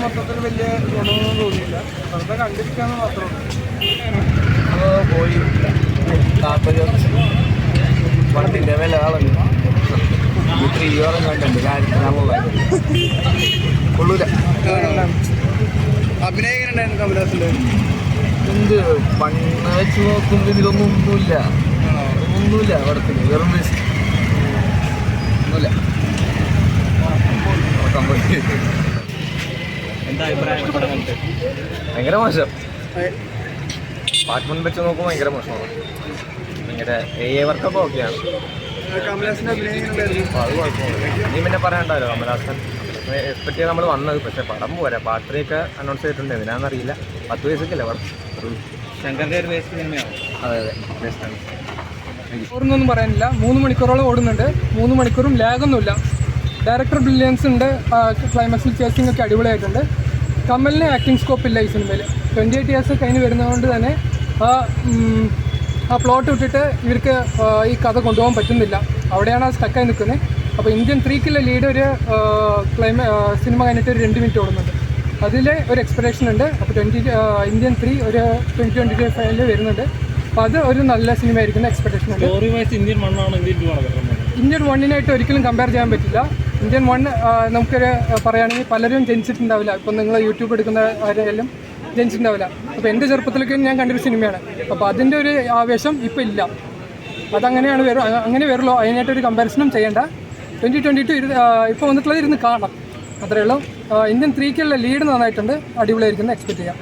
മൊത്തത്തിൽ വലിയ ഗുണമൊന്നും തോന്നിയില്ല. വെറുതെ കണ്ടിരിക്കാന്ന് മാത്രമേ പോയി 40 വണ്ടിൻ്റെ വില കളഞ്ഞു 3 ഇയറും കണ്ടുണ്ട് കാര്യത്തിനുള്ള കൊള്ളൂല. അഭിനയം എങ്ങനെ ഉണ്ടായിരുന്നു കമലഹാസൻ്റെ? എന്ത് പണ്ട് വെച്ച് നോക്കുമ്പോൾ ഇതിലൊന്നുമില്ല പടത്തിന് വെറും വേസ്റ്റ് ഒന്നുമില്ല. എന്താ അഭിപ്രായം? ഭയങ്കര മോശം. പാർട്ട് 1 വെച്ച് നോക്കുമ്പോൾ ഭയങ്കര മോശമാണ്. ഭയങ്കര വർക്കൊക്കെ ഓക്കെയാണ്. കമലഹാസൻ്റെ അഭിനയം എങ്ങനെ ഉണ്ടായിരുന്നു? അപ്പോൾ അത് കുഴപ്പമൊന്നുമില്ല. നീ പിന്നെ പറയണ്ടല്ലോ കമലഹാസൻ എക്സ്പെക്ട് ചെയ്ത് നമ്മൾ വന്നത്. പക്ഷേ പടം പോരാ. പാർട്ട് 3 ഒക്കെ അനൗൺസ് ചെയ്തിട്ടുണ്ട്. എന്തിനാണെന്നറിയില്ല. 10 വയസ്സൊക്കെയല്ലേ പടം. ശങ്കറിൻ്റെ ഒരു വേസ്റ്റ് സിനിമയാണ്. അതെ ബെസ്റ്റാണ്. ഓർന്നൊന്നും പറയാനില്ല. 3 മണിക്കൂറോളം ഓടുന്നുണ്ട്. 3 മണിക്കൂറും ലാഗൊന്നുമില്ല. ഡയറക്ടർ ബ്രില്യൻസ് ഉണ്ട്. ക്ലൈമാക്സിൽ ചേസിംഗ് ഒക്കെ അടിപൊളിയായിട്ടുണ്ട്. കമലിന് ആക്ടിങ് സ്കോപ്പ് ഇല്ല ഈ സിനിമയിൽ. 28 ഇയേഴ്സ് കഴിഞ്ഞ് വരുന്നതുകൊണ്ട് തന്നെ ആ പ്ലോട്ട് വിട്ടിട്ട് ഇവർക്ക് ഈ കഥ കൊണ്ടുപോകാൻ പറ്റുന്നില്ല. അവിടെയാണ് ആ സ്റ്റക്കായി നിൽക്കുന്നത്. അപ്പോൾ ഇന്ത്യൻ 3-ക്കുള്ള ലീഡ് ഒരു സിനിമ കഴിഞ്ഞിട്ട് ഒരു 2 മിനിറ്റ് ഓടുന്നുണ്ട്. അതിൽ ഒരു എക്സ്പെക്ടേഷൻ ഉണ്ട്. അപ്പോൾ ഇന്ത്യൻ 3 ഒരു 2025 വരുന്നുണ്ട്. അപ്പോൾ അത് ഒരു നല്ല സിനിമ ആയിരിക്കുന്ന എക്സ്പെക്ടേഷൻ ഉണ്ട്. സ്റ്റോറി വൈസ് ഇന്ത്യൻ 1 ആണോ ഇന്ത്യൻ 2 ആണോ? ഇന്ത്യൻ 1-നായിട്ട് ഒരിക്കലും കമ്പയർ ചെയ്യാൻ പറ്റില്ല. ഇന്ത്യൻ 1 നമുക്കൊരു പറയുകയാണെങ്കിൽ പലരും ജനിച്ചിട്ടുണ്ടാവില്ല. ഇപ്പം നിങ്ങൾ യൂട്യൂബ് എടുക്കുന്ന ആരെങ്കിലും ജനിച്ചിട്ടുണ്ടാവില്ല. അപ്പോൾ എൻ്റെ ചെറുപ്പത്തിലൊക്കെ ഞാൻ കണ്ടൊരു സിനിമയാണ്. അപ്പോൾ അതിൻ്റെ ഒരു ആവേശം ഇപ്പോൾ ഇല്ല. അതങ്ങനെയാണ് അങ്ങനെ വരുള്ളൂ. അതിനായിട്ടൊരു കമ്പാരിസണും ചെയ്യേണ്ട. 2022 ഇപ്പോൾ വന്നിട്ടുള്ളത് ഇരുന്ന് കാണാം. അത്രയേ ഉള്ളൂ. ഇന്ത്യൻ 3-ക്കുള്ള ലീഡ് നന്നായിട്ടുണ്ട്. അടിപൊളിയായിരിക്കുന്നത് എക്സ്പെക്ട് ചെയ്യാം.